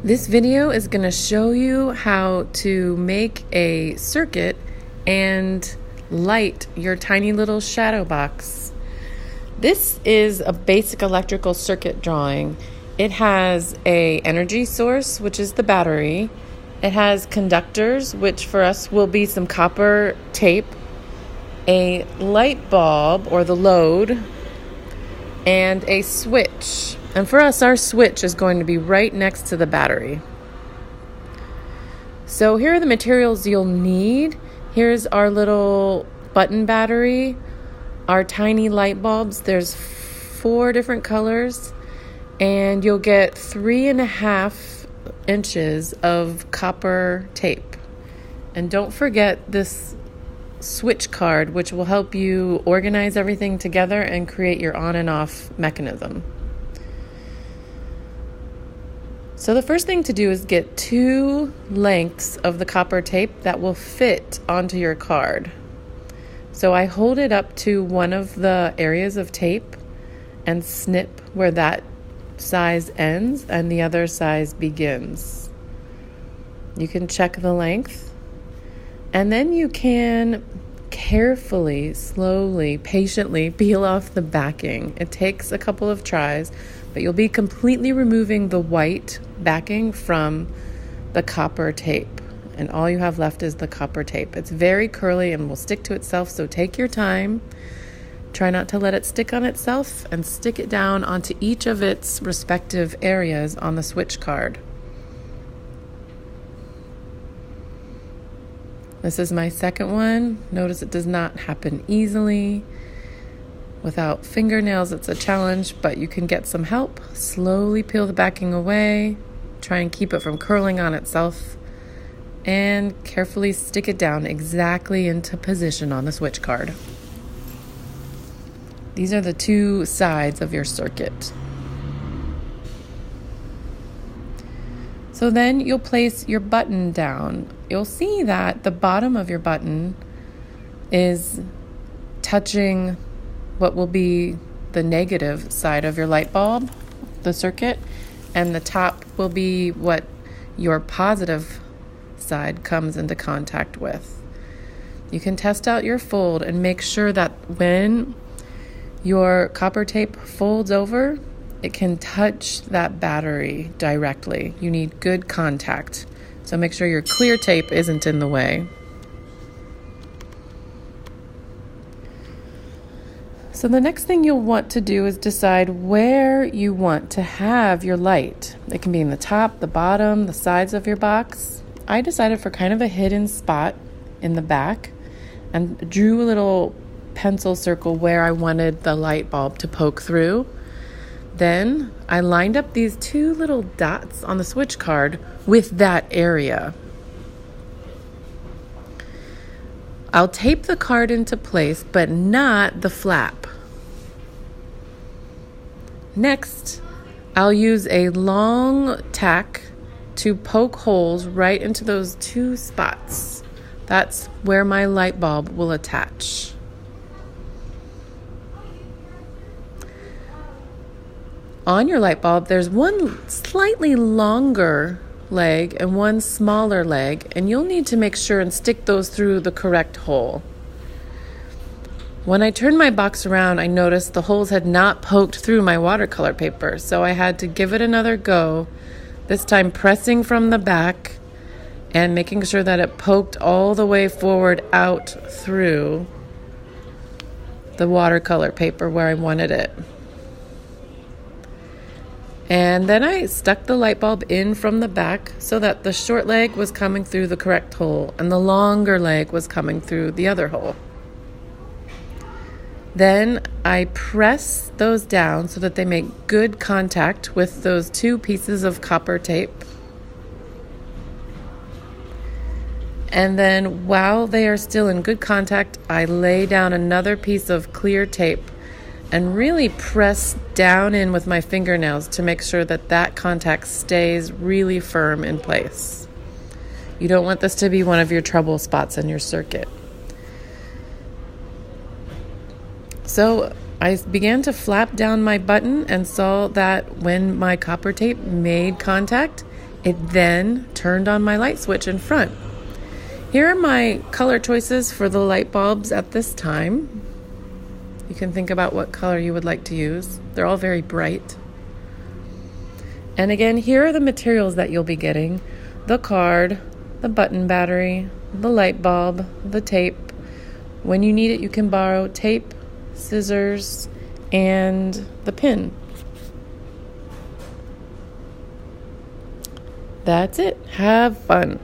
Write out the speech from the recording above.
This video is going to show you how to make a circuit and light your tiny little shadow box. This is a basic electrical circuit drawing. It has an energy source, which is the battery. It has conductors, which for us will be some copper tape, a light bulb or the load, and a switch. And for us, our switch is going to be right next to the battery. So here are the materials you'll need. Here's our little button battery, our tiny light bulbs. There's 4 different colors, and you'll get 3.5 inches of copper tape. And don't forget this switch card, which will help you organize everything together and create your on and off mechanism. So the first thing to do is get 2 lengths of the copper tape that will fit onto your card. So I hold it up to one of the areas of tape and snip where that size ends and the other size begins. You can check the length, and then you can carefully, slowly, patiently peel off the backing. It takes a couple of tries, but you'll be completely removing the white backing from the copper tape, and all you have left is the copper tape. It's very curly and will stick to itself, so take your time. Try not to let it stick on itself, and stick it down onto each of its respective areas on the switch card. This is my second one. Notice it does not happen easily. Without fingernails, it's a challenge, but you can get some help. Slowly peel the backing away. Try and keep it from curling on itself. And carefully stick it down exactly into position on the switch card. These are the 2 sides of your circuit. So then you'll place your button down. You'll see that the bottom of your button is touching what will be the negative side of your light bulb, the circuit, and the top will be what your positive side comes into contact with. You can test out your fold and make sure that when your copper tape folds over, it can touch that battery directly. You need good contact. So make sure your clear tape isn't in the way. So the next thing you'll want to do is decide where you want to have your light. It can be in the top, the bottom, the sides of your box. I decided for kind of a hidden spot in the back and drew a little pencil circle where I wanted the light bulb to poke through. Then I lined up these 2 little dots on the switch card with that area. I'll tape the card into place, but not the flap. Next, I'll use a long tack to poke holes right into those 2 spots. That's where my light bulb will attach. On your light bulb, there's one slightly longer leg and one smaller leg, and you'll need to make sure and stick those through the correct hole. When I turned my box around, I noticed the holes had not poked through my watercolor paper, so I had to give it another go, this time pressing from the back and making sure that it poked all the way forward out through the watercolor paper where I wanted it. And then I stuck the light bulb in from the back so that the short leg was coming through the correct hole and the longer leg was coming through the other hole. Then I press those down so that they make good contact with those 2 pieces of copper tape. And then while they are still in good contact, I lay down another piece of clear tape and really press down in with my fingernails to make sure that that contact stays really firm in place. You don't want this to be one of your trouble spots in your circuit. So I began to flap down my button and saw that when my copper tape made contact, It then turned on my light switch in front. Here are my color choices for the light bulbs at this time. You can think about what color you would like to use. They're all very bright. And again, here are the materials that you'll be getting: the card, the button battery, the light bulb, the tape. When you need it, you can borrow tape, scissors, and the pin. That's it. Have fun.